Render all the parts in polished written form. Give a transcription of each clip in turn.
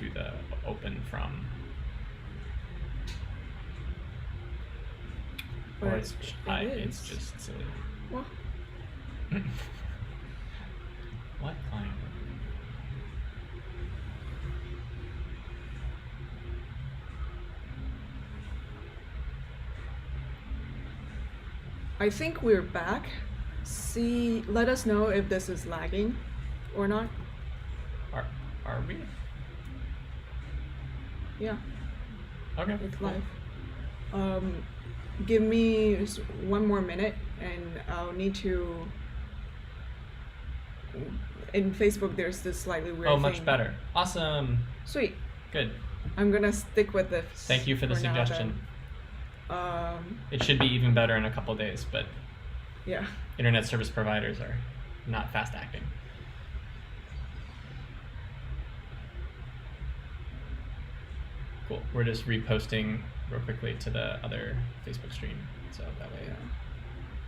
do the open from. But Or it's just silly. Well, What client? I think we're back. Let us know if this is lagging or not. Are we? Yeah, Okay. it's cool. live. Give me one more minute and I'll need to... In Facebook, there's this slightly weird Oh, thing. much better. Awesome. Sweet. Good. I'm gonna stick with this. Thank you for the now suggestion. then. It should be even better in a couple days, but Yeah. internet service providers are not fast acting. Cool. We're just reposting real quickly to the other Facebook stream, so that way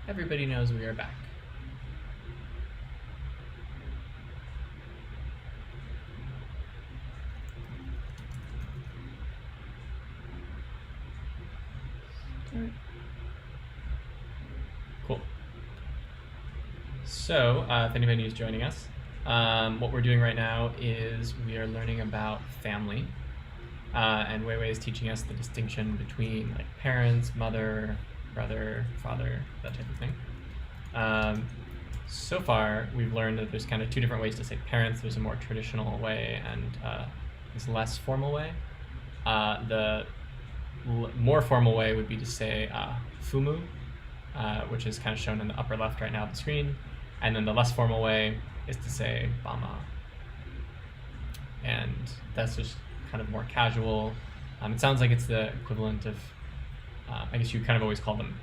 everybody knows we are back. Cool. So, if anybody is joining us, what we're doing right now is we are learning about family. And Wei Wei is teaching us the distinction between like parents, mother, brother, father, that type of thing. So far, we've learned that there's kind of two different ways to say parents. There's a more traditional way and this less formal way. The more formal way would be to say fumu, which is kind of shown in the upper left right now of the screen. And then the less formal way is to say bama. And that's just kind of more casual. It sounds like it's the equivalent of, I guess you kind of always call them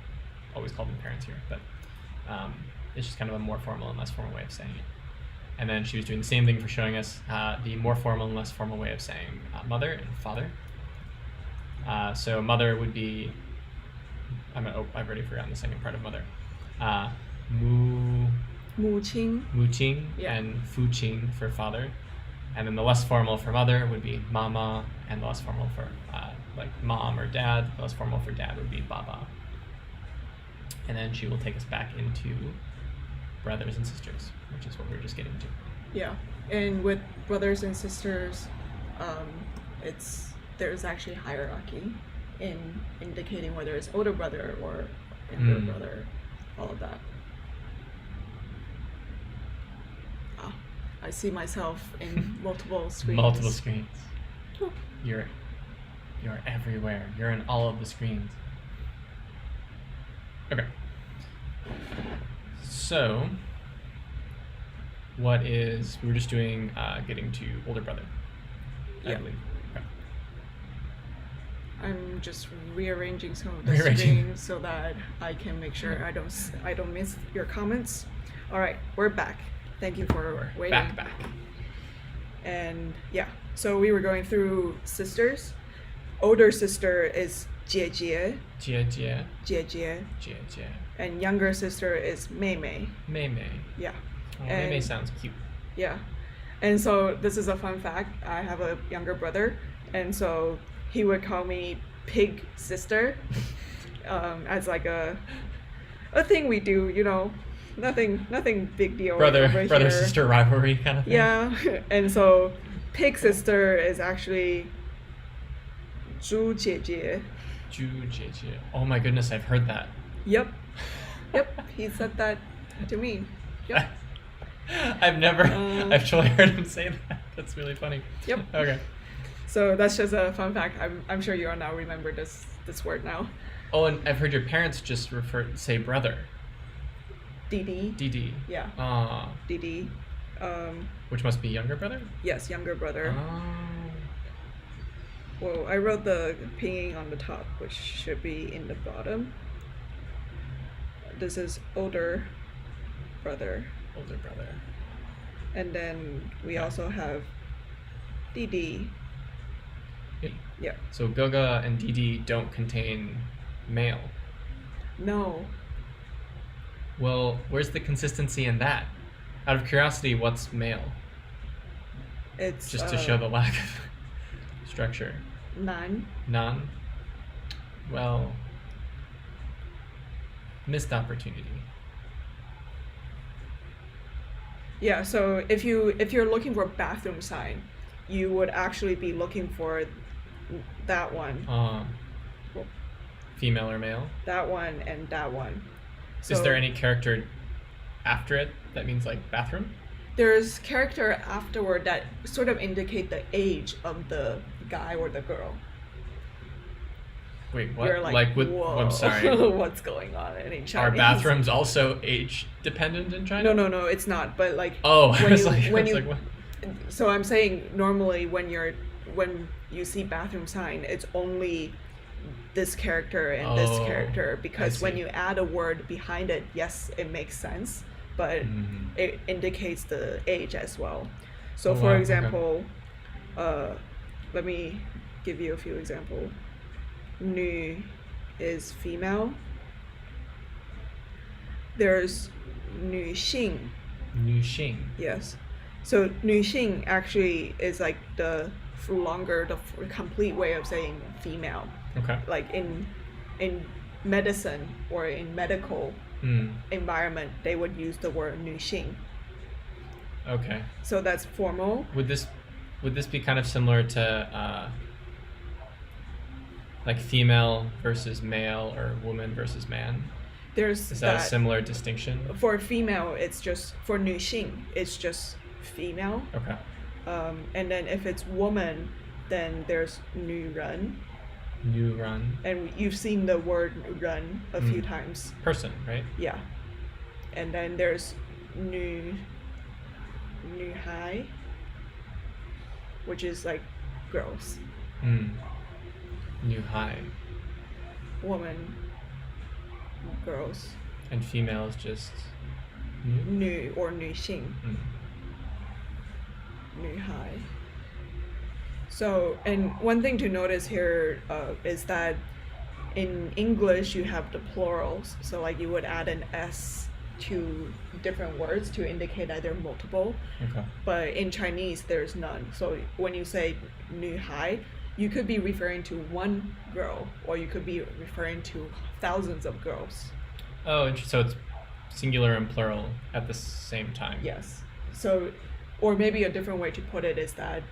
parents here, but it's just kind of a more formal and less formal way of saying it. And then she was doing the same thing for showing us the more formal and less formal way of saying mother and father. So mother would be, I've already forgotten the second part of mother. Mu Qing. Mu Qing Yeah. and Fu Qing for father. And then the less formal for mother would be mama, and the less formal for like mom or dad, the less formal for dad would be baba. And then she will take us back into brothers and sisters, which is what we were just getting to. Yeah, and with brothers and sisters, there's actually hierarchy in indicating whether it's older brother or younger brother, all of that. I see myself in multiple screens. Multiple screens. You're everywhere. You're in all of the screens. Okay. So, we were just doing getting to older brother, I believe. Okay. I'm just rearranging some of the screens so that I can make sure I don't miss your comments. All right, we're back. Thank you for waiting. Back. And yeah, so we were going through sisters. Older sister is 姐姐. 姐姐. And younger sister is 妹妹. 妹妹. Yeah. Oh, 妹妹 sounds cute. Yeah. And so this is a fun fact. I have a younger brother, and so he would call me pig sister, as like a thing we do, you know. Nothing big deal. Brother here. sister rivalry kind of thing. Yeah, and so pig sister is actually 猪姐姐. 猪姐姐. Oh my goodness, I've heard that. Yep, he said that to me. Yep. I've actually heard him say that. That's really funny. Yep. Okay. So that's just a fun fact. I'm sure you all now remember this word now. Oh, and I've heard your parents just say brother. Didi. Yeah. Didi. Which must be younger brother? Yes, younger brother. Oh. Well, I wrote the pinyin on the top, which should be in the bottom. This is older brother. Older brother. And then we also have Didi. Yeah. So Gaga and Didi don't contain male. No. Well, where's the consistency in that? Out of curiosity, what's male? It's just to show the lack of structure. Nan. Nan. Well, missed opportunity. Yeah, so if you're looking for bathroom sign, you would actually be looking for that one, Female or male? that one, and that one. So Is there any character after it that means like bathroom? there's character afterward that sort of indicate the age of the guy or the girl. Wait, what? You're like, whoa, I'm sorry. What's going on in China? Are bathrooms also age dependent in China? No, it's not. But like, Oh, I when was you, like, when I was you, like, what? so I'm saying normally when you see bathroom sign, it's only this character and this Oh, character, because I when see. you add a word behind it, yes, it makes sense, but it indicates the age as well. So Oh, for wow, okay. example, let me give you a few examples. 女 is female. There's 女性. 女性. Yes. So 女性 actually is like the complete way of saying female. Okay. Like in medicine or in medical environment, they would use the word 女性. Okay. So that's formal. Would this be kind of similar to like female versus male or woman versus man? There's Is that a similar distinction? For female, it's just for 女性, it's just female. Okay. And then if it's woman, then there's 女人. New run. And you've seen the word 人 a few times. Person, right? Yeah. And then there's 女孩, which is like girls. New high. Woman, girls. And female is just 女 or 女性. 女孩. So, and one thing to notice here is that in English you have the plurals. So like you would add an S to different words to indicate that they're multiple. Okay. But in Chinese there's none. So when you say 女孩, you could be referring to one girl, or you could be referring to thousands of girls. Oh, interesting. So it's singular and plural at the same time. Yes. So, or maybe a different way to put it is that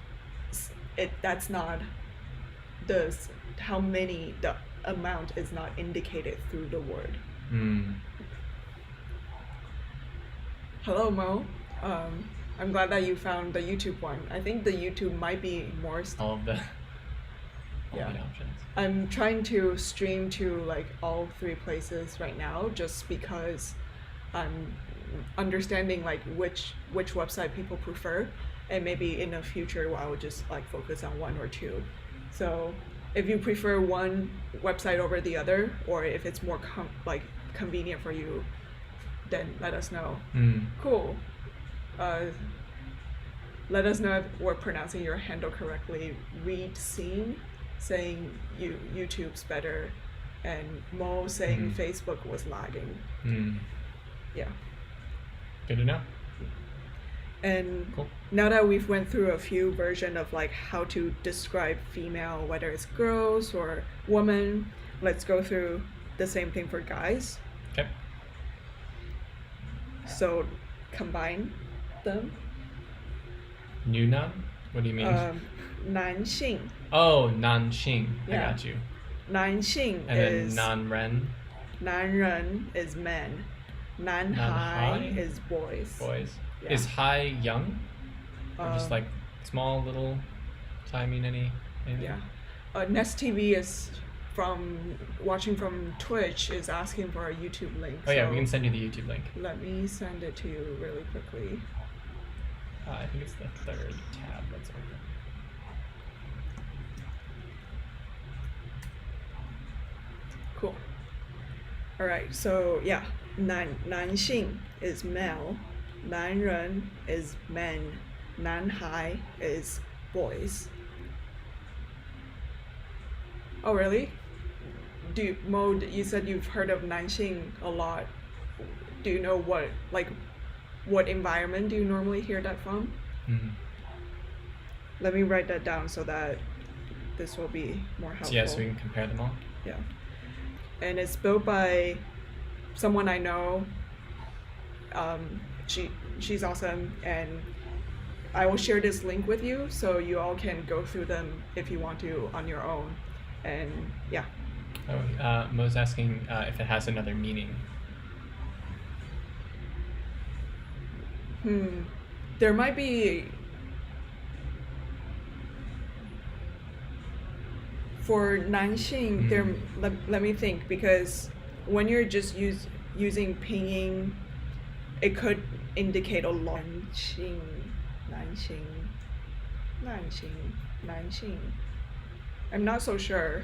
that's not the amount is not indicated through the word. Hello, Mo. I'm glad that you found the YouTube one. I think the YouTube might be more. All the Yeah. options. I'm trying to stream to like all three places right now, just because I'm understanding like which website people prefer, and maybe in the future I would just like focus on one or two. So if you prefer one website over the other, or if it's more convenient for you, then let us know. Cool. Let us know if we're pronouncing your handle correctly. Read Scene saying YouTube's better, and Mo saying Facebook was lagging. Yeah. Good to know. And Cool. now that we've went through a few versions of like how to describe female, whether it's girls or woman, let's go through the same thing for guys. Okay. So combine them. Nunan? What do you mean? 男性. Oh, nanxing. Yeah. I got you. 男性 And is then nanren, 男人 is men. 男孩 男孩 is boys. boys. Yeah. Is high young? Or just Uh, like small little? Does high mean anything? Yeah. Nest TV is watching from Twitch is asking for a YouTube link. Oh yeah, so we can send you the YouTube link. let me send it to you really quickly. I think it's the third tab that's open. Cool. All right. So yeah, 男性 is male, 男人 is men, 男孩 is boys. Oh really? Mo, you said you've heard of 男性 a lot. Do you know what environment do you normally hear that from? Let me write that down so that this will be more helpful. So yeah, so we can compare them all. Yeah. And it's built by someone I know. She's awesome, and I will share this link with you so you all can go through them if you want to on your own. And yeah. Oh, Mo's asking if it has another meaning. There might be. For 男性, there. Let me think, because when you're just using pinyin, it could indicate a lot. 男性. I'm not so sure.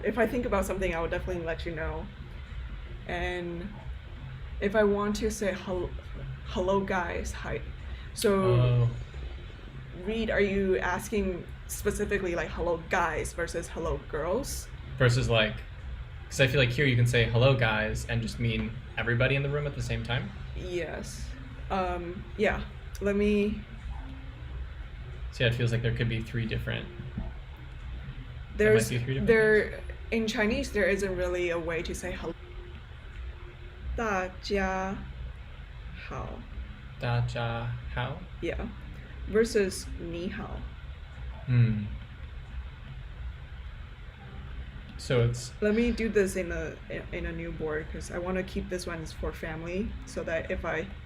If I think about something, I will definitely let you know. And if I want to say hello guys, hi. So Reed, are you asking specifically like hello guys versus hello girls? Versus like, because I feel like here you can say hello guys and just mean everybody in the room at the same time. Yes. Yeah. Let me. So yeah, it feels like there could be three different. There's things. In Chinese there isn't really a way to say hello. 大家好. 大家好. Yeah. Versus 你好. So it's. Let me do this in a new board because I want to keep this one for family so that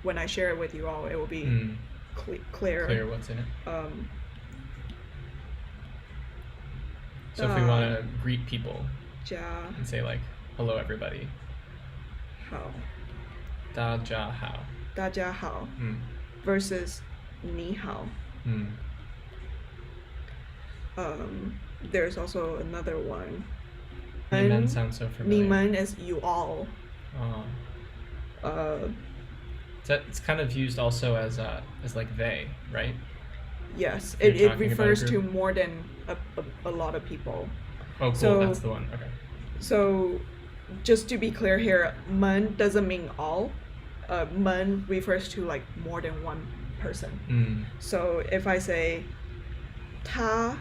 when I share it with you all, it will be clear. Clear what's in it. So if we want to greet people and say like hello everybody. 好. 大家好. 大家好. Versus 你好. There's also another one. 你们 sounds so familiar. 你们 is you all. It's kind of used also as like they, right? Yes, You're it talking refers about a to group? more than a lot of people. Oh, cool. So- That's the one. Okay. So, just to be clear here, 们 doesn't mean all. 们 refers to like more than one person. So if I say 他,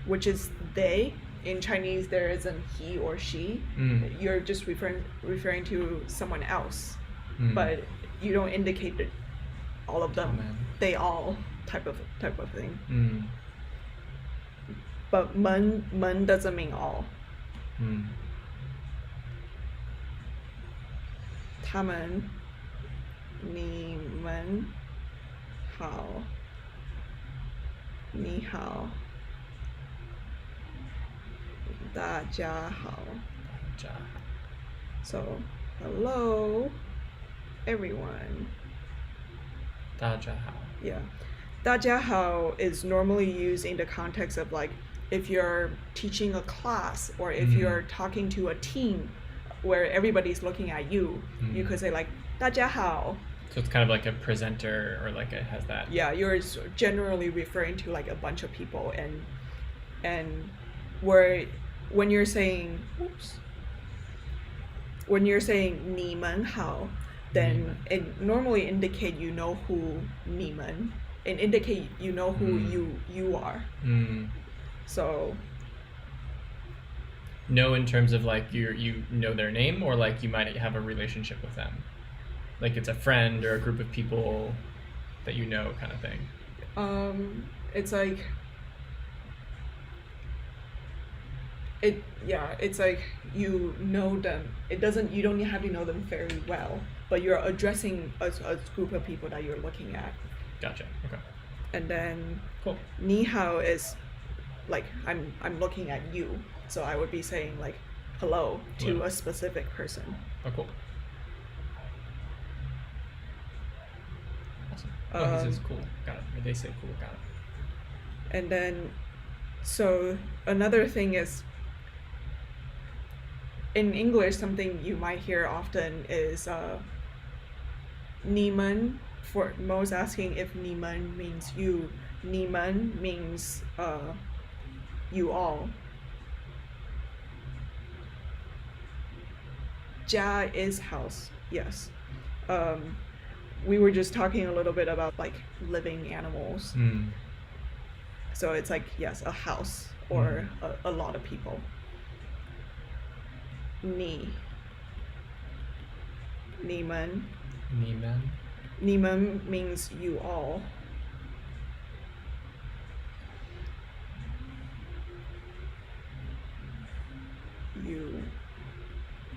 which is they, in Chinese there isn't he or she. You're just referring to someone else, but you don't indicate that all of them. They all type of thing. But 们 doesn't mean all. 他们, 你们好, 你好, 大家好. So, hello, everyone. 大家好. Yeah. 大家好 is normally used in the context of like if you're teaching a class or if you're talking to a team where everybody's looking at you, you could say like 大家好. So it's kind of like a presenter or like it has that. Yeah, you're generally referring to like a bunch of people and where when you're saying 你们好, then it normally indicate you know who 你们 and indicate you know who you are. So know in terms of like you know their name or like you might have a relationship with them. Like it's a friend or a group of people that you know kind of thing. It's like it's like you know them. You don't have to know them very well, but you're addressing a group of people that you're looking at. Gotcha. Okay. And then Cool. 你好 is like I'm looking at you, so I would be saying like hello to Hello. a specific person. Oh, cool. Awesome. Oh, he says cool. Got it. Or they say cool. Got it. And then, so another thing is, in English, something you might hear often is 你们, for Mo's asking if 你们 means you. 你们 means you all. 家 is house, yes. We were just talking a little bit about like living animals. So it's like, yes, a house or a lot of people. 你们 你们 means you all. You,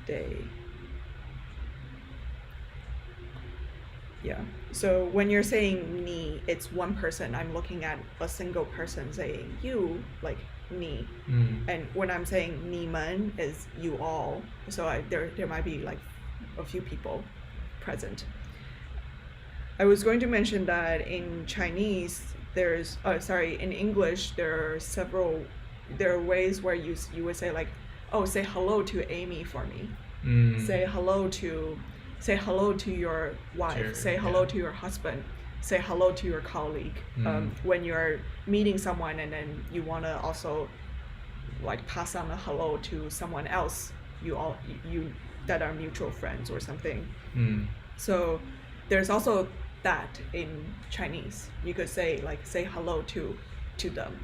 they. Yeah. So when you're saying 你, it's one person. I'm looking at a single person saying you, like 你. And when I'm saying 你们 is you all. So there might be like a few people present. I was going to mention that in Chinese, in English, there are ways where you would say like, oh, say hello to Amy for me. Say hello to your wife. Say hello to your husband. Say hello to your colleague. When you're meeting someone and then you want to also like pass on a hello to someone else, you that are mutual friends or something. So there's also that in Chinese. You could say hello to them.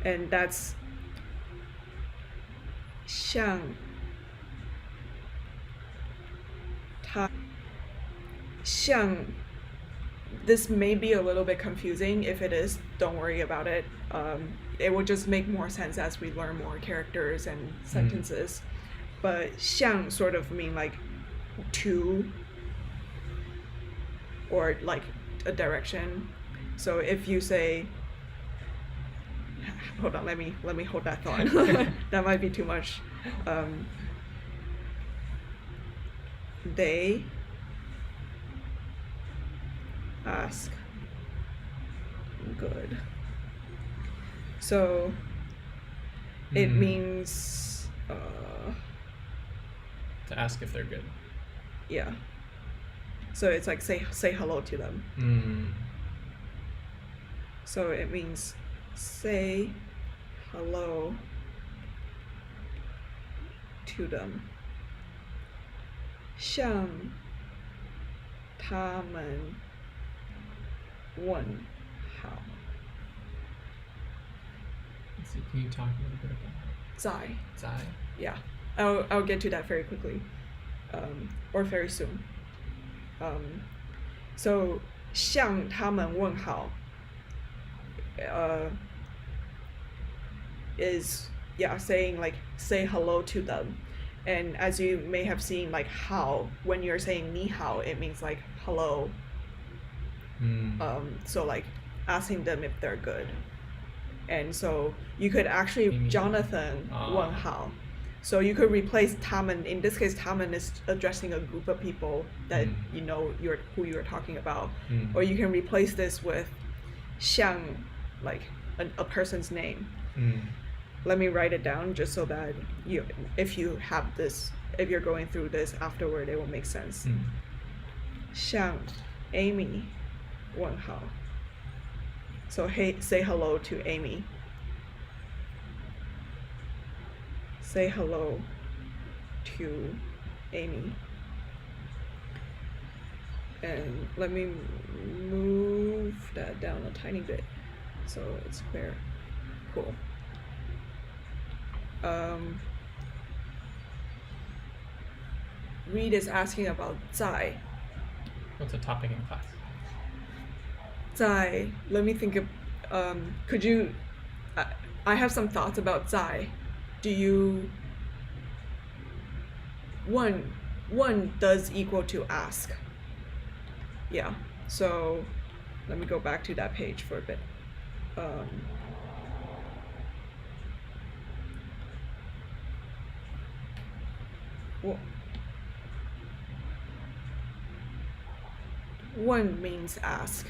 And that's 像他 this may be a little bit confusing. If it is, don't worry about it. It will just make more sense as we learn more characters and sentences. But 像 sort of mean like to or like a direction. So if you say, hold on, let me hold that thought. That might be too much. They ask. Good. So it means to ask if they're good. Yeah. So it's like say hello to them. So it means say hello to them. 向他们问好. Let's see, can you talk a little bit about 在 Zai? Yeah, I'll get to that very quickly, or very soon. So 向他们问好 is saying like say hello to them. And as you may have seen, like how when you're saying 你好, it means like hello. So like asking them if they're good. And so you could actually Jonathan 问好. So you could replace 他们. In this case, 他们 is addressing a group of people that you know who you're talking about. Or you can replace this with 向, like a person's name. Let me write it down just so that if you're going through this afterward, it will make sense. 向 Amy 问好. So say hello to Amy. Say hello to Amy. And let me move that down a tiny bit so it's clear. Cool. Reed is asking about 在. What's a topic in class? 在, let me think of, could you, I have some thoughts about 在. Do you, 问 does equal to ask. Yeah, so let me go back to that page for a bit. One means ask,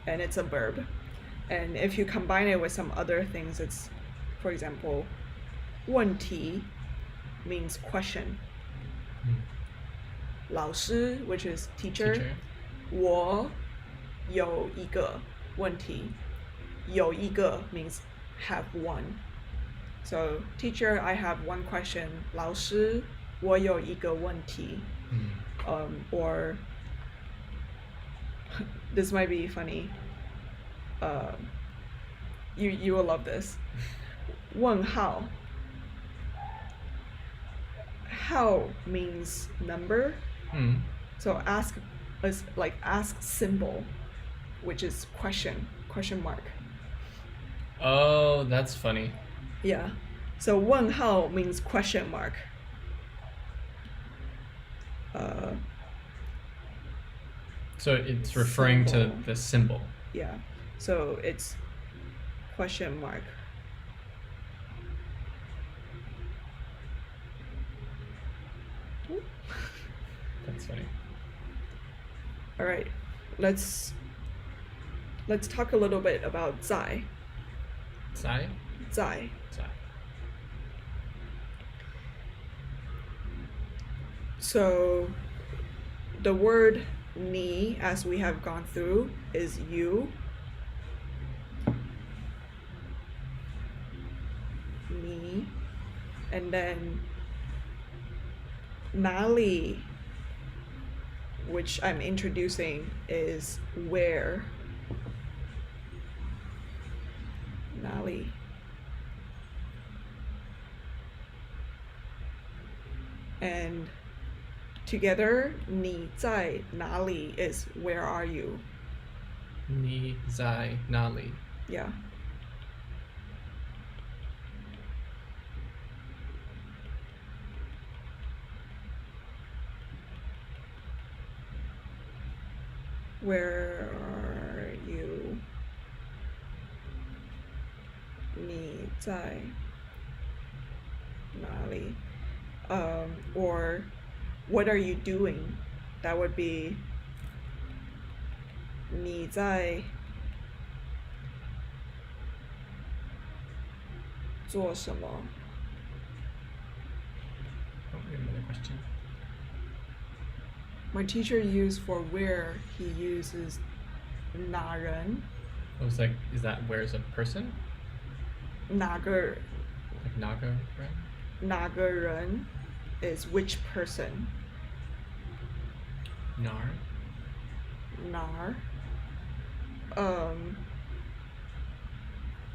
and it's a verb. And if you combine it with some other things, it's, for example, 问题 means question. 老师, which is teacher. 我有一个问题. 有一个 means have one. So teacher, I have one question. 老师，我有一个问题. Or this might be funny. You will love this. 问号. How means number. So ask is like ask symbol, which is question mark. Oh, that's funny. Yeah. So 问号 means question mark. So it's referring to Symbol. the symbol. Yeah. So it's question mark. That's funny. All right. Let's talk a little bit about 在. Sai? 在. Sai. So the word 你, as we have gone through, is you. 你. And then 哪里, which I'm introducing, is where. 哪里. And together, 你在哪里 is where are you? 你在哪里? Yeah. Where are you? 你在哪里? Or what are you doing? That would be 你在做什么? Oh, we have another question. My teacher used for where, he uses 哪人. I was like, is that where's a person? 哪个 Like Naga, right? 哪个人 is which person. Nar? Nar.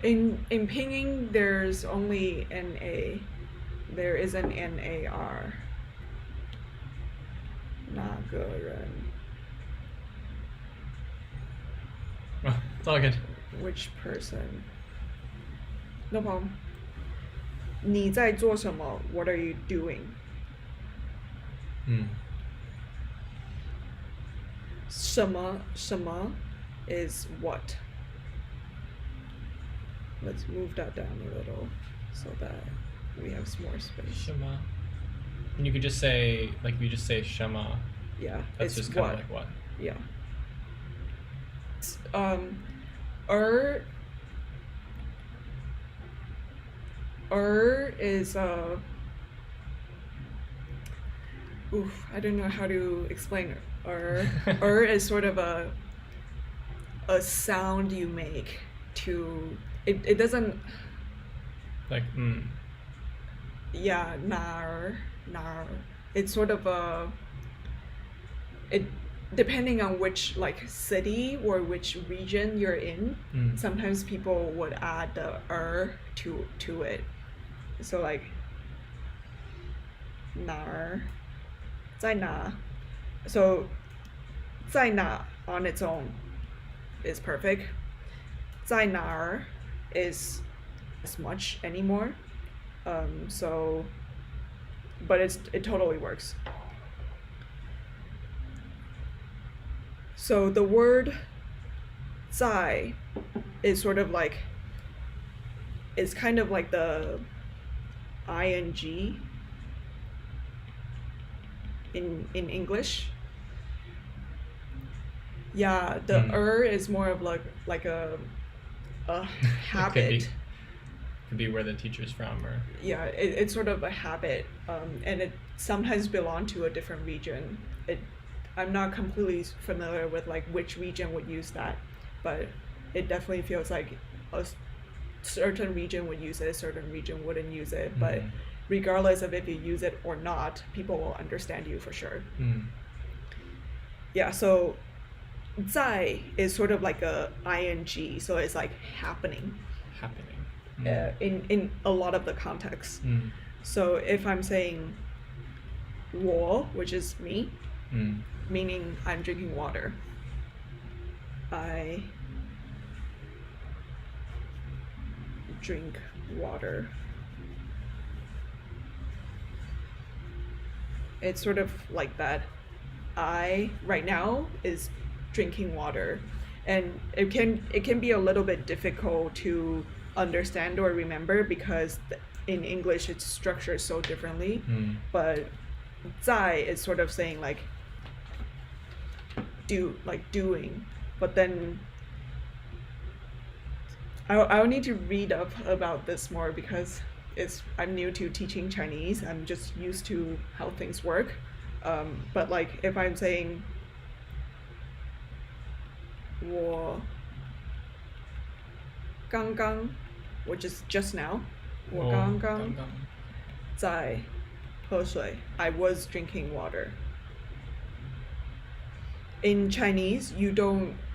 In pinyin, there's only NA. There is an NAR. 哪个人? Oh, it's all good. Which person? No problem. 你在做什么? What are you doing? 什么 is what? Let's move that down a little so that we have some more space. Shema. And you could just say, like, if you just say Shema, Yeah, that's it's just kind what. of like what? Yeah. Is I don't know how to explain it. Is sort of a sound you make to it doesn't. Like, Yeah, nar. It's sort of it depending on which like city or which region you're in. Sometimes people would add the to it. So like 哪儿 在哪. So 在哪 on its own is perfect. 在哪儿 is as much anymore. So but it totally works. So the word 在 is sort of like, it's kind of like the ing in English. Yeah, the is more of like a habit. Could be where the teacher's from, or Yeah, it's sort of a habit, and it sometimes belongs to a different region. I'm not completely familiar with like which region would use that, but it definitely feels like a certain region would use it, a certain region wouldn't use it. But regardless of if you use it or not, people will understand you for sure. Yeah, so 在 is sort of like a ing, so it's like happening Happening. in a lot of the contexts. So if I'm saying 我, which is me, meaning I'm drinking water, I drink water. It's sort of like that. I right now is drinking water, and it can be a little bit difficult to understand or remember because in English it's structured so differently. But 在 is sort of saying like doing, but then I'll need to read up about this more because I'm new to teaching Chinese. I'm just used to how things work. But like if I'm saying 我刚刚, which is just now, 我刚刚在喝水, I was drinking water. In Chinese,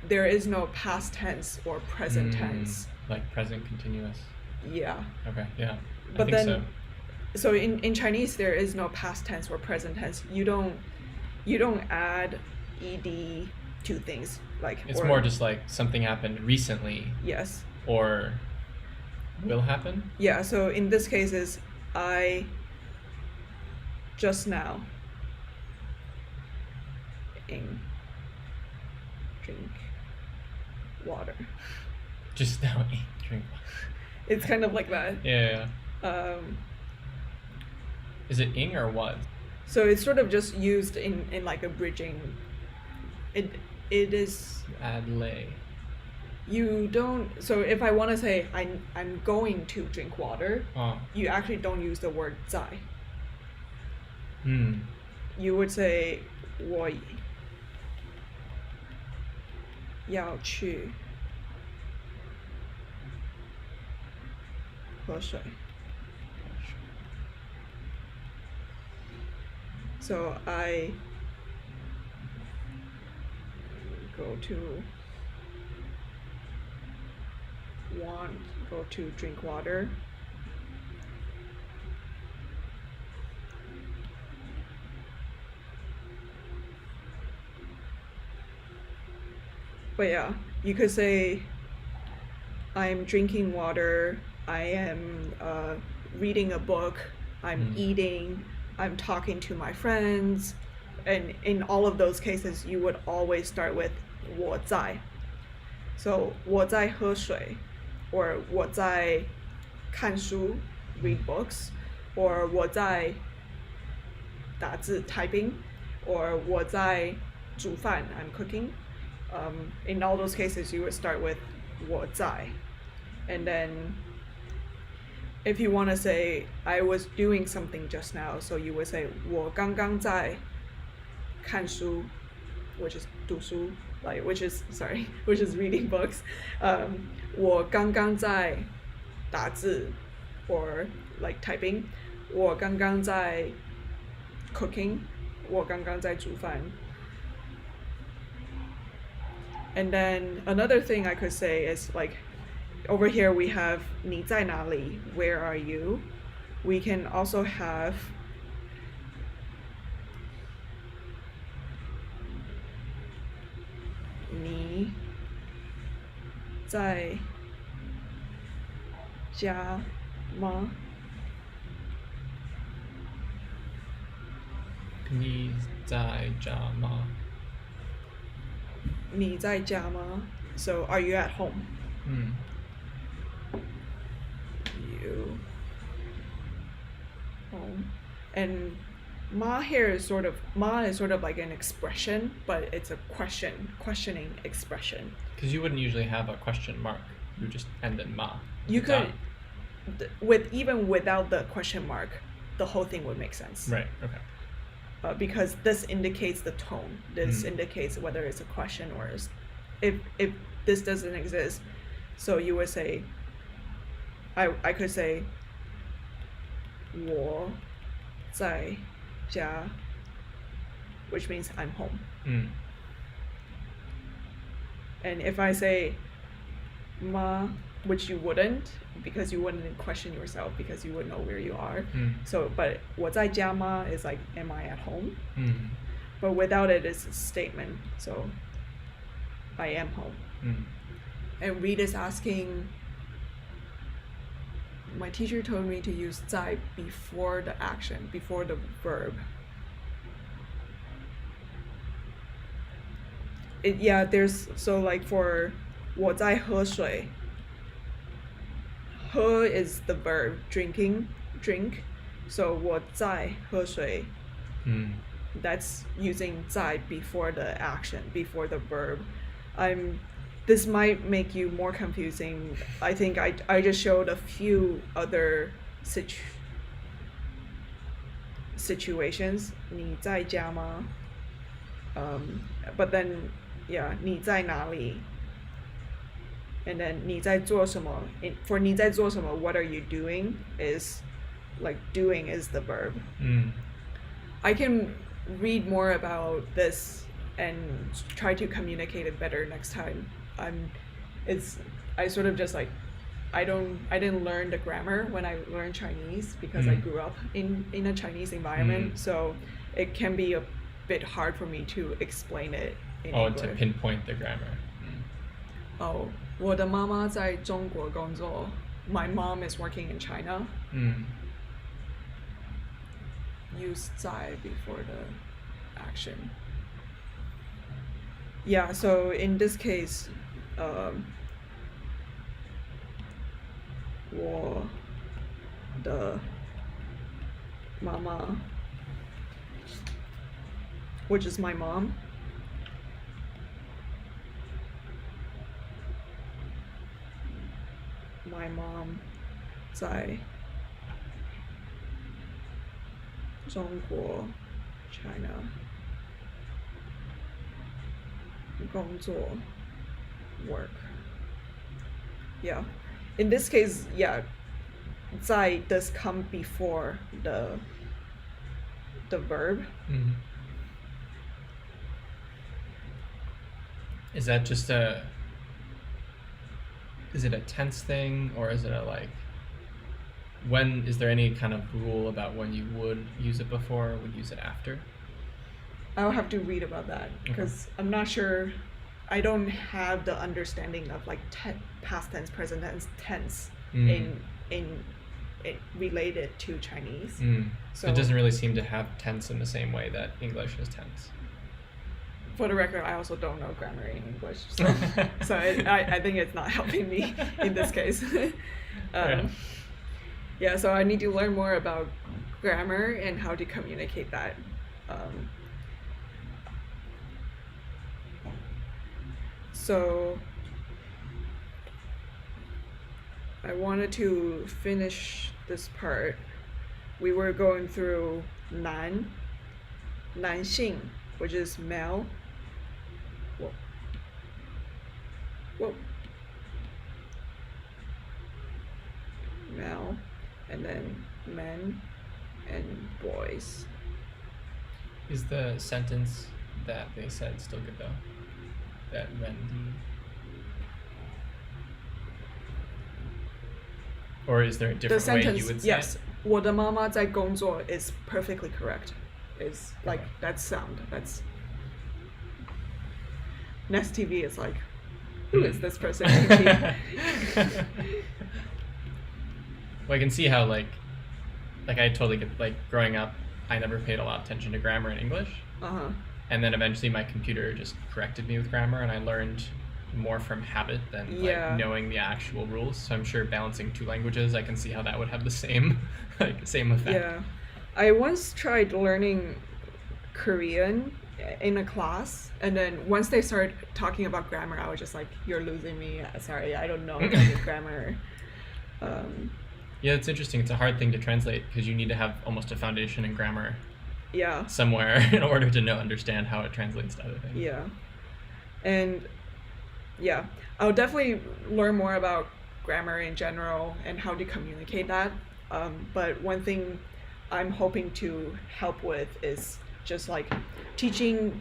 there is no past tense or present tense. Like present continuous. Yeah. Okay, yeah. But I think then, so in Chinese, there is no past tense or present tense. You don't add ed to things like. It's more just like something happened recently. Yes. Or will happen. Yeah. So in this case, is I just now drink water. Just now drink water. It's kind of like that. Yeah. Is it ing or was? So it's sort of just used in like a bridging. It is. You add lay. You don't. So if I want to say I'm going to drink water, you actually don't use the word 在. You would say 我要去喝水. So I go to drink water. But yeah, you could say I'm drinking water, I am reading a book, I'm eating, I'm talking to my friends, and in all of those cases, you would always start with 我在. So 我在喝水, or 我在看书, read books, or 我在打字 typing, or 我在煮饭, I'm cooking. In all those cases, you would start with 我在. And then if you want to say I was doing something just now, so you would say 我刚刚在看书, which is 读书, like which is reading books. 我刚刚在打字, or like typing. 我刚刚在 cooking. 我刚刚在煮饭. And then another thing I could say is like, over here we have 你在哪里? Where are you? We can also have 你在家吗? 你在家吗? 你在家吗? So are you at home? You home. And ma here is sort of like an expression, but it's a questioning expression. Because you wouldn't usually have a question mark. You would just end in ma. You could, even without the question mark, the whole thing would make sense. Right. Okay. Because this indicates the tone. This indicates whether it's a question or if this doesn't exist. So you would say, I could say 我在家, which means I'm home. And if I say ma, which you wouldn't, because you wouldn't question yourself because you would know where you are. So, but 我在家吗 is like, am I at home? But without it, it's a statement. So, I am home. And Reed is asking, my teacher told me to use 在 before the action, before the verb. Yeah, there's, so like for 我在喝水, 喝 is the verb, drinking, drink. So 我在喝水, that's using 在 before the action, before the verb. This might make you more confusing. I think I just showed a few other situations. 你在家吗? But then, yeah, 你在哪里? And then 你在做什么? For 你在做什么, what are you doing? Is like doing is the verb. I can read more about this and try to communicate it better next time. I sort of just like I didn't learn the grammar when I learned Chinese because I grew up in a Chinese environment, so it can be a bit hard for me to explain it in English. To pinpoint the grammar. 我的妈妈在中国工作. My mom is working in China. Use 在 before the action. Yeah, so in this case, 我的妈妈, which is my mom. My mom 在中国 China 工作 work. Yeah. In this case, yeah, 在 does come before the verb. Is that just is it a tense thing, or is it a like, when, is there any kind of rule about when you would use it before or would use it after? I'll have to read about that because I'm not sure. I don't have the understanding of like past tense, present tense in related to Chinese. So it doesn't really seem to have tense in the same way that English has tense. For the record, I also don't know grammar in English, so I think it's not helping me in this case. Yeah, so I need to learn more about grammar and how to communicate that. So I wanted to finish this part. We were going through 男性, which is male. Whoa. Male, and then men and boys. Is the sentence that they said still good though? That Randy? Or is there a different way you would say yes, it? 我的妈妈在工作 is perfectly correct. It's like that sound. That's Nest TV is like, who is this person? Well, I can see how like I totally get, like, growing up, I never paid a lot of attention to grammar in English. And then eventually my computer just corrected me with grammar, and I learned more from habit than like knowing the actual rules. So I'm sure balancing two languages, I can see how that would have the same same effect. Yeah. I once tried learning Korean in a class, and then once they started talking about grammar, I was just like, you're losing me. Sorry, I don't know any grammar. Yeah, it's interesting. It's a hard thing to translate because you need to have almost a foundation in grammar somewhere in order to understand how it translates to other things. Yeah. And yeah, I'll definitely learn more about grammar in general and how to communicate that. But one thing I'm hoping to help with is just like teaching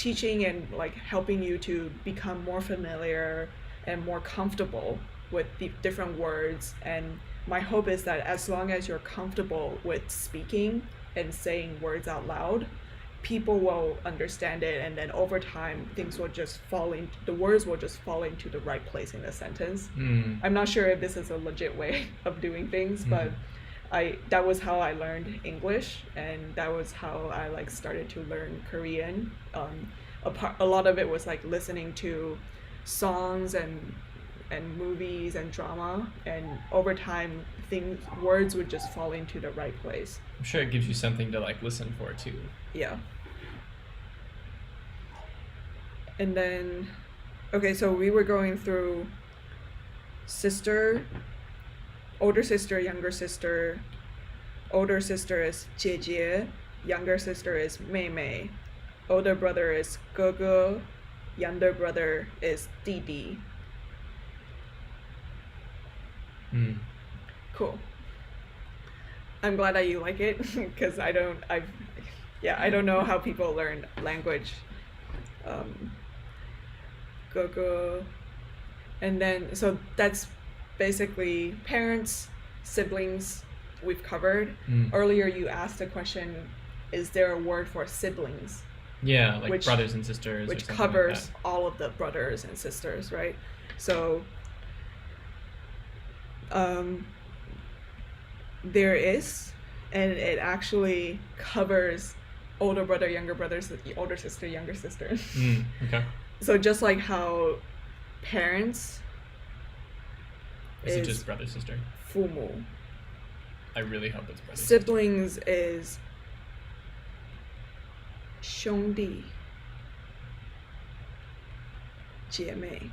teaching and like helping you to become more familiar and more comfortable with the different words. And my hope is that as long as you're comfortable with speaking and saying words out loud, people will understand it, and then over time things will just the words will just fall into the right place in the sentence. I'm not sure if this is a legit way of doing things, but that was how I learned English, and that was how I like started to learn Korean. A lot of it was like listening to songs and movies and drama, and over time words would just fall into the right place. I'm sure it gives you something to like listen for too. Yeah. And then, okay, so we were going through sister, older sister, younger sister. Older sister is 姐姐, younger sister is 妹妹. Older brother is 哥哥, younger brother is 弟弟. Cool. I'm glad that you like it, because I don't know how people learn language. 哥哥, and then so that's basically parents, siblings we've covered. Earlier you asked the question, is there a word for siblings? Yeah, like brothers and sisters, which or something covers like that. all of the brothers and sisters, right? So there is, and it actually covers older brother, younger brothers, older sister, younger sister. Okay. So just like how parents Is it just brother, sister? 父母, I really hope it's brother. siblings is 兄弟姐妹,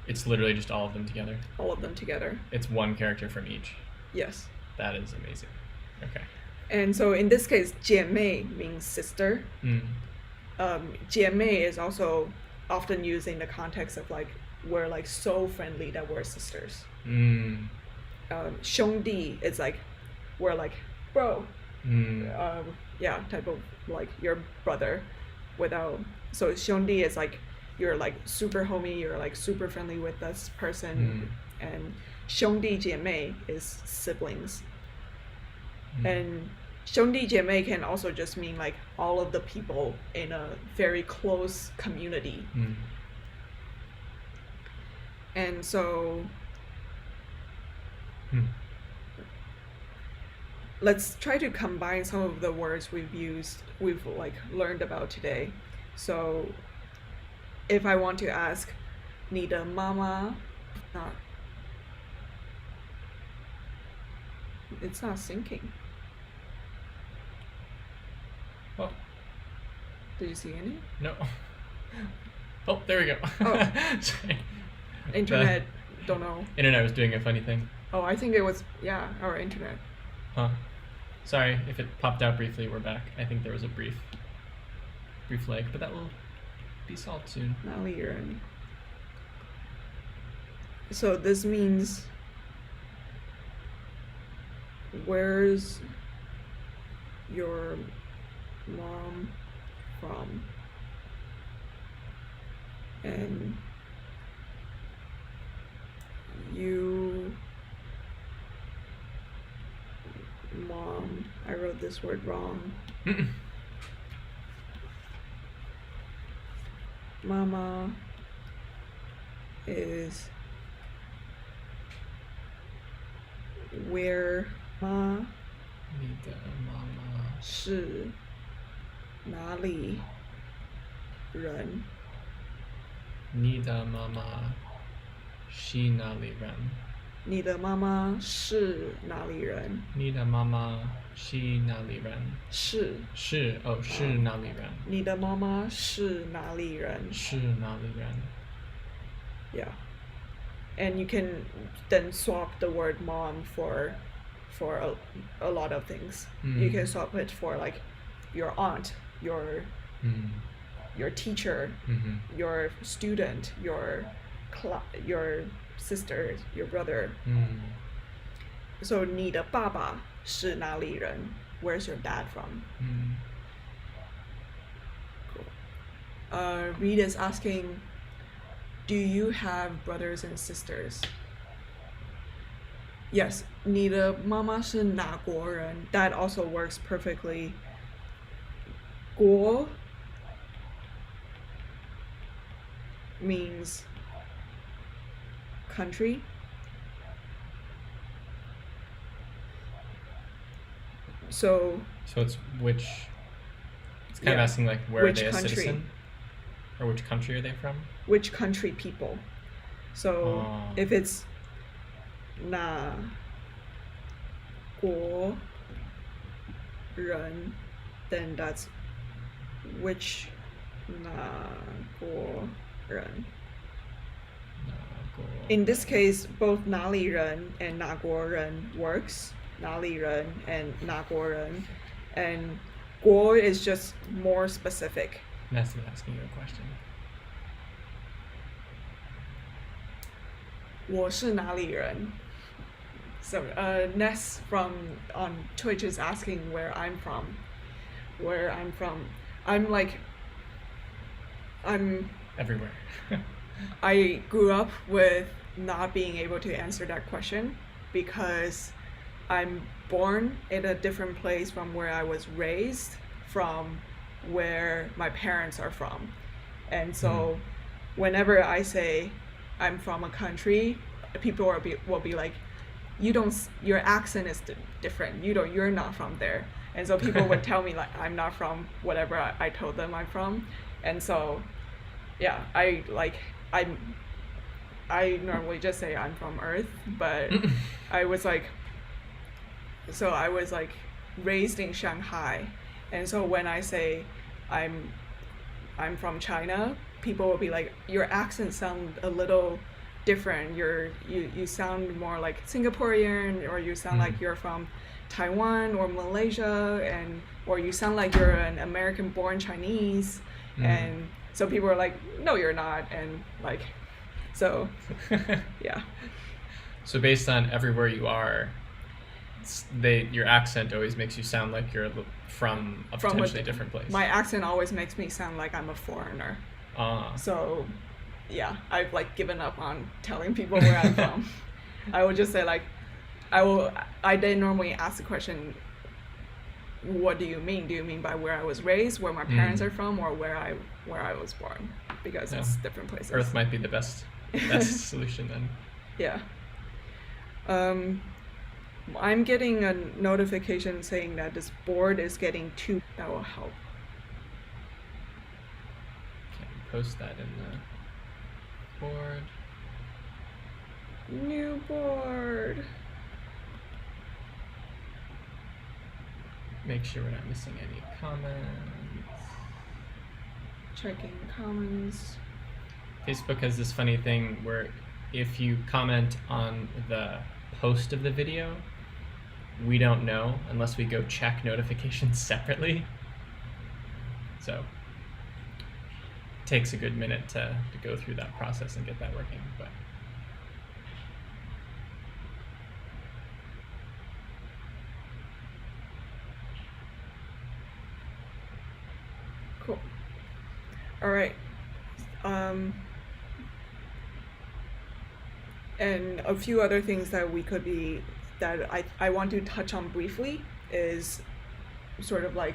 It's literally just all of them together. all of them together. It's one character from each. Yes. That is amazing. Okay. And so in this case, 姐妹 means sister. 姐妹 is also often used in the context of like we're like so friendly that we're sisters. 兄弟 is like we're like bro. Yeah, type of like your brother without. So 兄弟 is like you're like super homie, you're like super friendly with this person. And 兄弟姐妹 is siblings. And 兄弟姐妹 can also just mean like all of the people in a very close community. And so let's try to combine some of the words we've like learned about today. So if I want to ask 你的妈妈 not, it's not syncing. Oh. Did you see any? No. Oh, there we go. Oh. Sorry. Internet, don't know. Internet was doing a funny thing. Oh, I think it was, our internet. Huh. Sorry if it popped out briefly. We're back. I think there was a brief lag, but that will be solved soon. 哪里人? So this means where's your mom from? And you, mom, I wrote this word wrong. Mama is where 妈你的妈妈是哪里人? 你的妈妈是哪里人? 你的妈妈是哪里人? 你的妈妈是哪里人? 是哪里人? 你的妈妈是哪里人? 是哪里人? Yeah. And you can then swap the word mom for a lot of things. You can swap it for like your aunt, your teacher, your student, your sister, your brother. So 你的爸爸是哪里人? Where's your dad from? Cool. Reed is asking, do you have brothers and sisters? Yes, 你的妈妈是哪国人? That also works perfectly. 国 means country. So it's which. It's kind of Yeah. asking like where are Which they a country? citizen, or which country are they from? which country people. So Oh. if it's 哪国人, then that's which 哪国人. In this case, both 哪里人 and 哪国人 works. 哪里人 and 哪国人, and 国 is just more specific. That's asking you a question. 我是哪里人? So Ness from on Twitch is asking where I'm from. Where I'm from. I'm Everywhere. I grew up with not being able to answer that question because I'm born in a different place from where I was raised, from where my parents are from. And so whenever I say I'm from a country, people will be like, your accent is different. You're not from there. And so people would tell me like I'm not from whatever I told them I'm from. And so yeah, I normally just say I'm from Earth, but I was like raised in Shanghai, and so when I say I'm from China, people will be like, your accent sounds a little different. You sound more like Singaporean, or you sound like you're from Taiwan or Malaysia, or you sound like you're an American-born Chinese, and so people are like, no, you're not, and like, so yeah. So based on everywhere you are, your accent always makes you sound like you're from a potentially different place. My accent always makes me sound like I'm a foreigner. So yeah, I've like given up on telling people where I'm from. I will just say like, I then normally ask the question, what do you mean? Do you mean by where I was raised, where my parents are from, or where I was born? Because it's different places. Earth might be the best solution then. Yeah. I'm getting a notification saying that this board is getting too. That will help. Can post that in the board. New board. Make sure we're not missing any comments. Checking comments. Facebook has this funny thing where if you comment on the post of the video, we don't know unless we go check notifications separately. So it takes a good minute to go through that process and get that working. But cool. All right. And a few other things that I want to touch on briefly is sort of like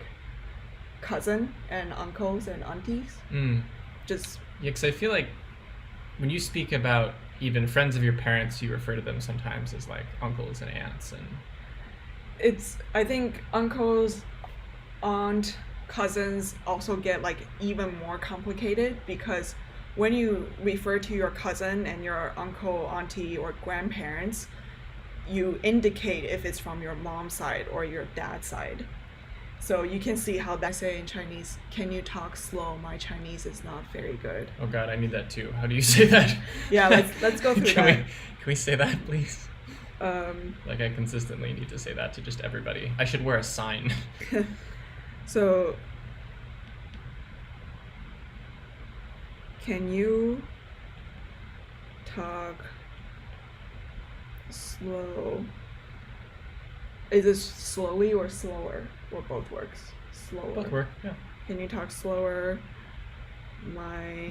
cousin and uncles and aunties. Just yeah, because I feel like when you speak about even friends of your parents, you refer to them sometimes as like uncles and aunts, and I think uncles, aunt, cousins also get like even more complicated, because when you refer to your cousin and your uncle, auntie, or grandparents, you indicate if it's from your mom's side or your dad's side. So you can see how that say in Chinese, can you talk slow? My Chinese is not very good. Oh God, I need that too. How do you say that? Yeah, let's go through that. Can we say that, please? Like I consistently need to say that to just everybody. I should wear a sign. So, can you talk slow? Is it slowly or slower? Or both works? Slower. Both work, yeah. Can you talk slower? My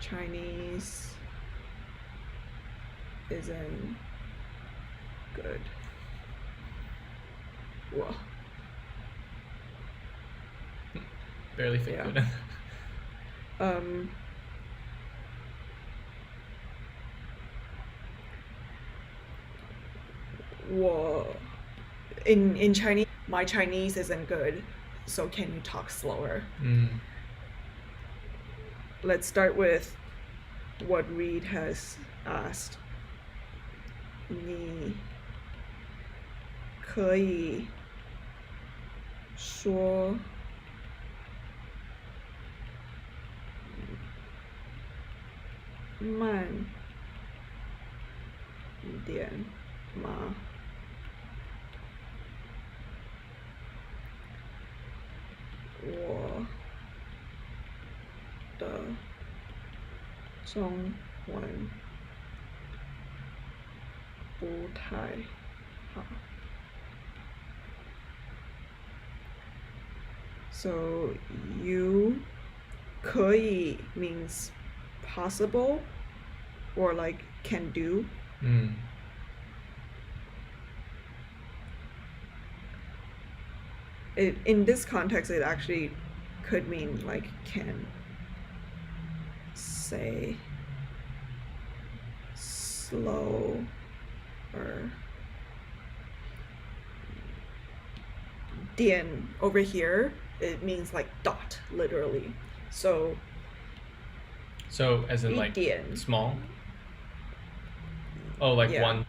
Chinese isn't good. Whoa. Barely fit Yeah. good. In Chinese, my Chinese isn't good, so can you talk slower? Let's start with what Reed has asked. 你可以说慢点吗？我的中文不太好。So you 可以 means possible or like can do. In this context, it actually could mean like can say slow or 点 over here, it means like dot, literally. So as in like 一点 small? Oh, like Yeah. one.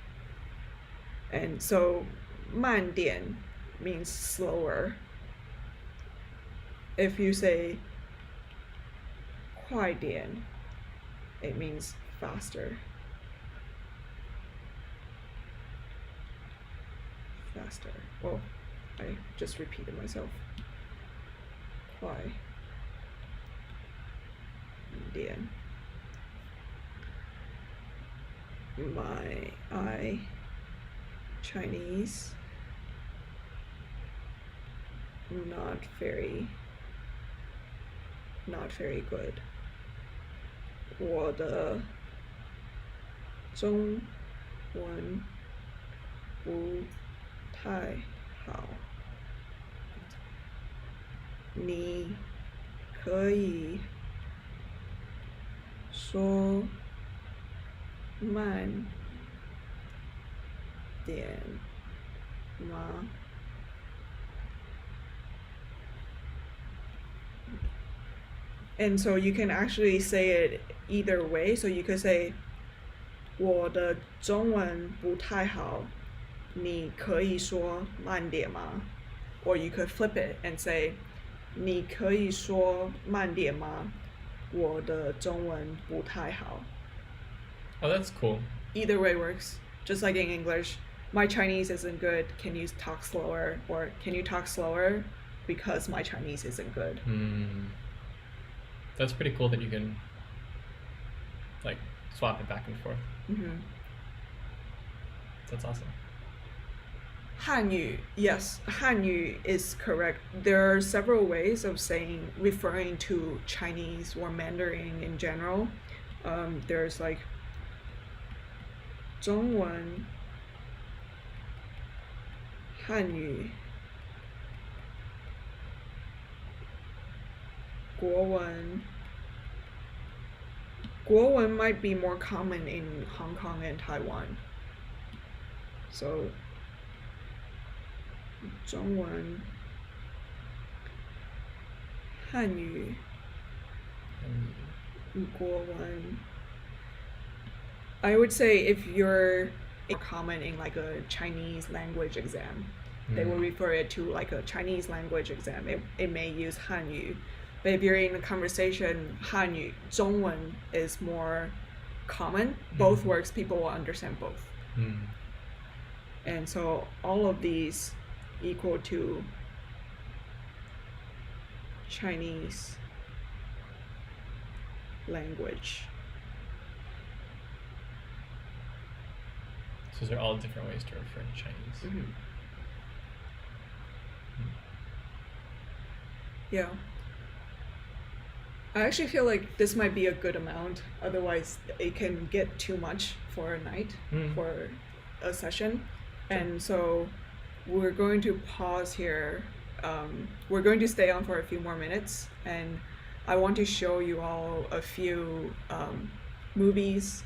And so 慢点 means slower. If you say 快点, it means faster. Faster. Oh, I just repeated myself. 快点. My Chinese not very good. 我的中文不太好。你可以说慢点吗？ And so you can actually say it either way. So you could say 我的中文不太好，你可以说慢点吗？ Or you could flip it and say 你可以说慢点吗？我的中文不太好。 Oh, that's cool. Either way works. Just like in English, my Chinese isn't good. Can you talk slower? Or can you talk slower because my Chinese isn't good? That's pretty cool that you can like swap it back and forth. That's awesome. Hanyu, yes, Hanyu is correct. There are several ways of saying, referring to Chinese or Mandarin in general. There's like 中文、汉语、国文. 国文 might be more common in Hong Kong and Taiwan. So 中文、汉语、国文. I would say if you're common in like a Chinese language exam, they will refer it to like a Chinese language exam. It may use Hanyu. But if you're in a conversation, Hanyu, 中文 is more common. Both works, people will understand both. And so all of these equal to Chinese language. So those are all different ways to refer to Chinese. Yeah. I actually feel like this might be a good amount. Otherwise, it can get too much for a night, for a session. And so we're going to pause here. We're going to stay on for a few more minutes. And I want to show you all a few movies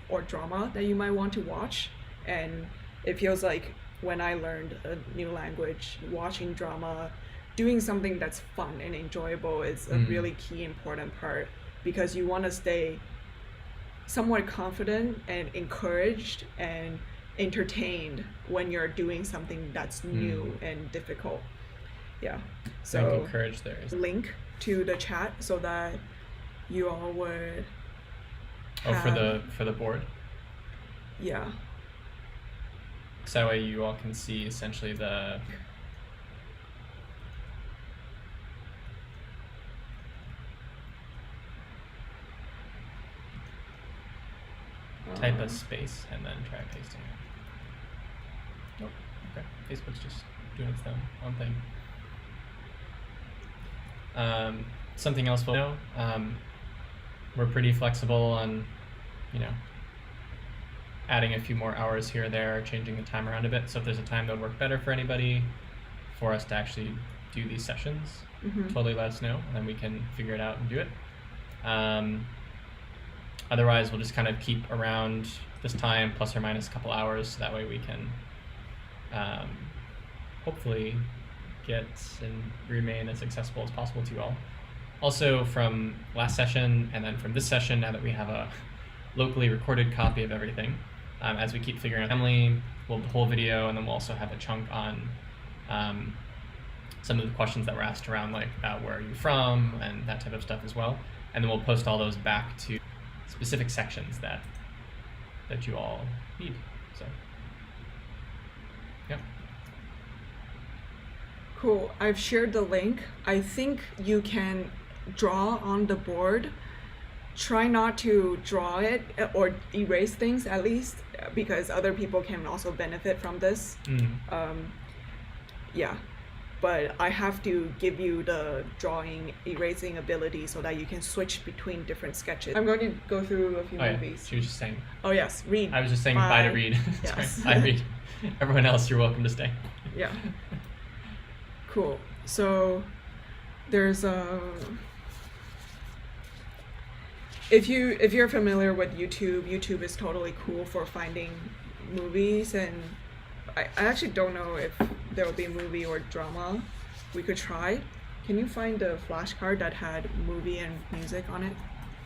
or drama that you might want to watch. And it feels like when I learned a new language, watching drama, doing something that's fun and enjoyable is a really key important part, because you want to stay somewhat confident and encouraged and entertained when you're doing something that's new and difficult. Yeah. So encourage there. Link to the chat so that you all would for the board? Yeah. So that way you all can see essentially the type a space and then try pasting it. Nope. Okay. Facebook's just doing its own thing. Something else we'll know. We're pretty flexible on, adding a few more hours here or there, changing the time around a bit. So if there's a time that would work better for anybody for us to actually do these sessions, totally let us know, and then we can figure it out and do it. Otherwise, we'll just kind of keep around this time plus or minus a couple hours, so that way we can hopefully get and remain as accessible as possible to you all. Also, from last session and then from this session, now that we have a locally recorded copy of everything, as we keep figuring out family, we'll have the whole video, and then we'll also have a chunk on some of the questions that were asked around, like where are you from and that type of stuff as well. And then we'll post all those back to specific sections that you all need. So, yeah. Cool. I've shared the link. I think you can draw on the board. Try not to draw it or erase things, at least, because other people can also benefit from this. Yeah. But I have to give you the erasing ability so that you can switch between different sketches. I'm going to go through a few movies. She was just saying. Oh yes, read. I was just saying bye to read. Yes. Sorry, bye read. Everyone else, you're welcome to stay. Yeah. Cool. So there's if you're familiar with YouTube is totally cool for finding movies, and I actually don't know if there will be a movie or drama we could try. Can you find a flashcard that had movie and music on it?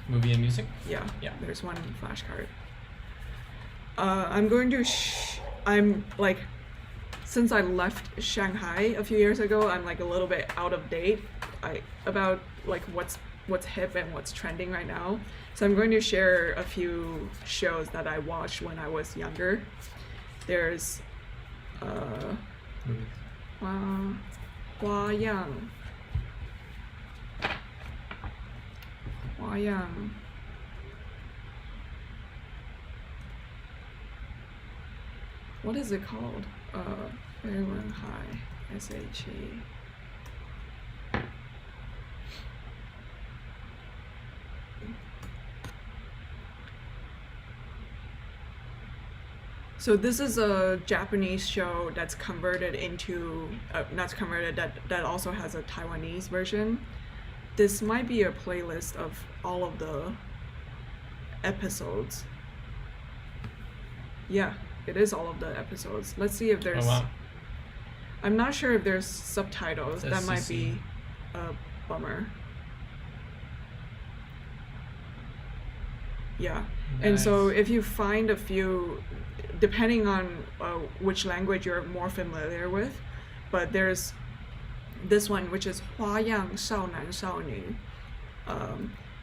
Movie and music? Yeah. Yeah. There's one flashcard. I'm going to since I left Shanghai a few years ago, I'm like a little bit out of date about like what's hip and what's trending right now. So I'm going to share a few shows that I watched when I was younger. There's 花样 what is it called? Everyone High, SHE. So this is a Japanese show that's converted into, that also has a Taiwanese version. This might be a playlist of all of the episodes. Yeah, it is all of the episodes. Let's see if there's... Oh, wow. I'm not sure if there's subtitles. That might SCC. be a bummer. Yeah. Nice. And so if you find a few, depending on which language you're more familiar with, but there's this one which is 花样少男少女.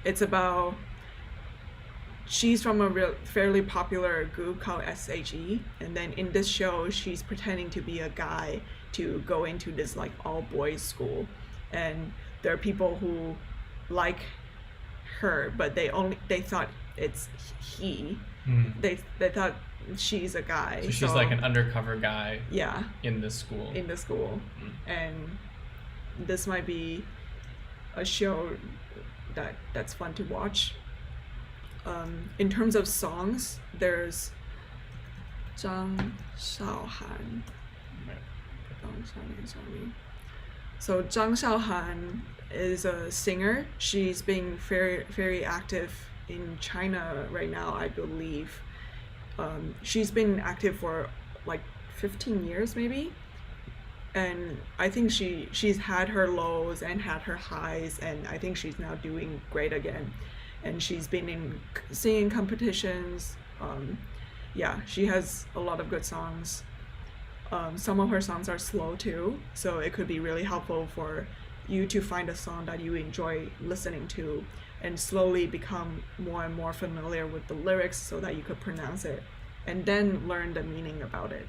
It's about, she's from a fairly popular group called SHE, and then in this show she's pretending to be a guy to go into this like all boys school, and there are people who like her, but they thought it's he. They thought she's a guy. So she's like an undercover guy. Yeah. In the school. And this might be a show that's fun to watch. In terms of songs, there's Zhang Shaohan. So Zhang Shaohan is a singer. She's being very, very active in China right now, I believe. She's been active for like 15 years maybe. And I think she's had her lows and had her highs, and I think she's now doing great again. And she's been in singing competitions. Yeah, she has a lot of good songs. Some of her songs are slow too, so it could be really helpful for you to find a song that you enjoy listening to and slowly become more and more familiar with the lyrics so that you could pronounce it and then learn the meaning about it.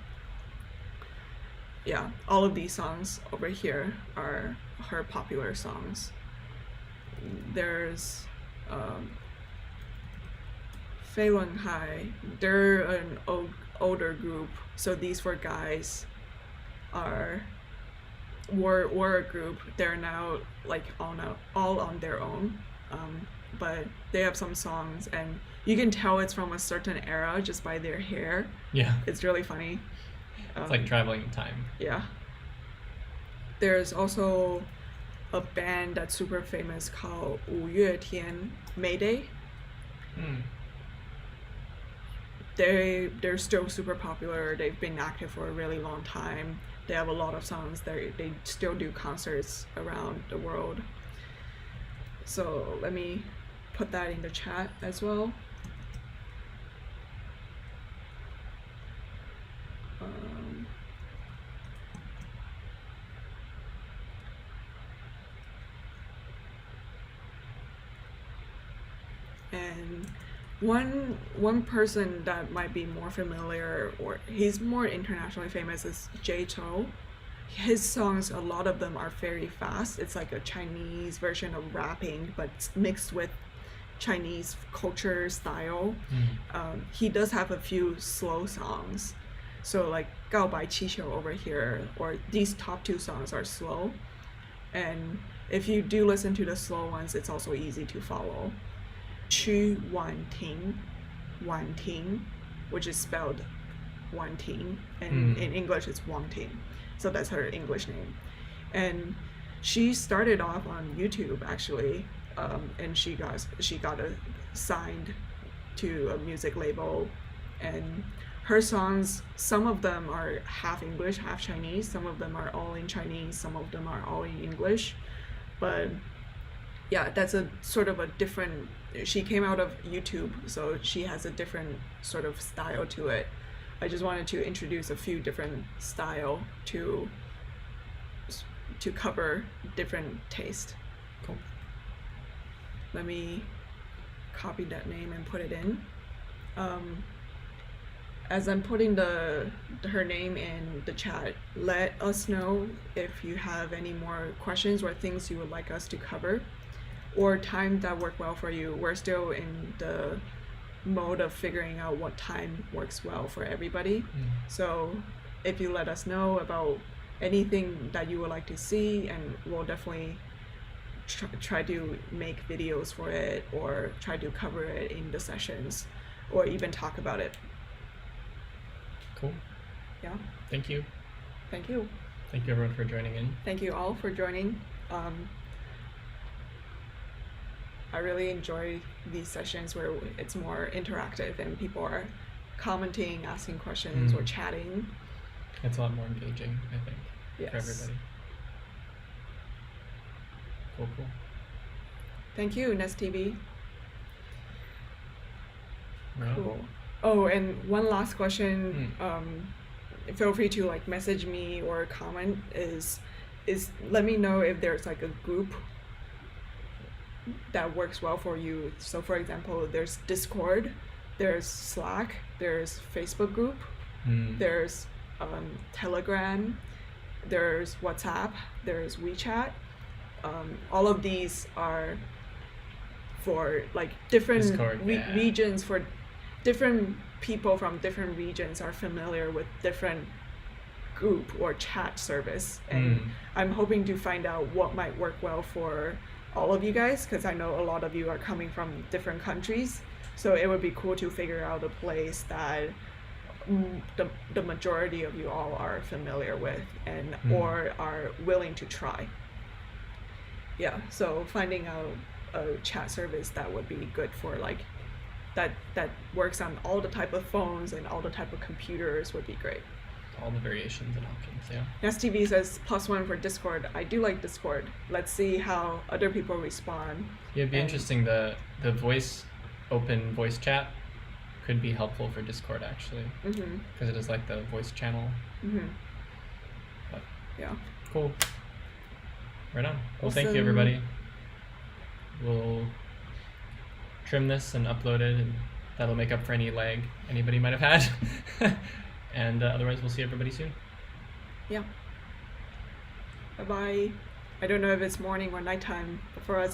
Yeah, all of these songs over here are her popular songs. There's Fei Wen Hai. They're an older group, so these four guys were a group. They're now like all on their own, but they have some songs, and you can tell it's from a certain era just by their hair. Yeah. It's really funny. It's like traveling in time. Yeah. There's also a band that's super famous called 五月天 Mayday. They're still super popular. They've been active for a really long time. They have a lot of songs. They still do concerts around the world. So let me put that in the chat as well. And one person that might be more familiar, or he's more internationally famous, is Jato. His songs, a lot of them are very fast. It's like a Chinese version of rapping, but mixed with Chinese culture style. He does have a few slow songs. So like 告白气球 over here, or these top two songs are slow. And if you do listen to the slow ones, it's also easy to follow. 曲婉婷, which is spelled 婉婷, and in English it's Wang Ting. So that's her English name. And she started off on YouTube actually, and she got signed to a music label, and her songs, some of them are half English, half Chinese, some of them are all in Chinese, some of them are all in English. But yeah, that's a sort of a different, she came out of YouTube, so she has a different sort of style to it. I just wanted to introduce a few different style to cover different taste. Cool. Let me copy that name and put it in. As I'm putting her name in the chat, let us know if you have any more questions or things you would like us to cover, or time that work well for you. We're still in the mode of figuring out what time works well for everybody. So if you let us know about anything that you would like to see, and we'll definitely try to make videos for it, or try to cover it in the sessions, or even talk about it. Cool. Yeah. Thank you. Thank you. Thank you everyone for joining in. Thank you all for joining. I really enjoy these sessions where it's more interactive and people are commenting, asking questions, or chatting. It's a lot more engaging, I think, for everybody. Cool. Thank you, Nest TV. Right. Cool. Oh, and one last question. Feel free to like message me or comment. Is let me know if there's like a group that works well for you. So for example, there's Discord, there's Slack, there's Facebook group, there's Telegram, there's WhatsApp, there's WeChat. All of these are for like different Discord, regions, for different people from different regions are familiar with different group or chat service, and I'm hoping to find out what might work well for all of you guys, because I know a lot of you are coming from different countries. So it would be cool to figure out a place that the majority of you all are familiar with and or are willing to try. Yeah, so finding a chat service that would be good for like that works on all the type of phones and all the type of computers would be great. All the variations and options, yeah. STV says +1 for Discord. I do like Discord. Let's see how other people respond. Yeah, it'd be interesting. The open voice chat could be helpful for Discord actually, because it is like the voice channel. But yeah. Cool. Right on. Well, thank you Awesome. everybody. We'll trim this and upload it, and that'll make up for any lag anybody might have had. And otherwise, we'll see everybody soon. Yeah. Bye-bye. I don't know if it's morning or nighttime, but for us it's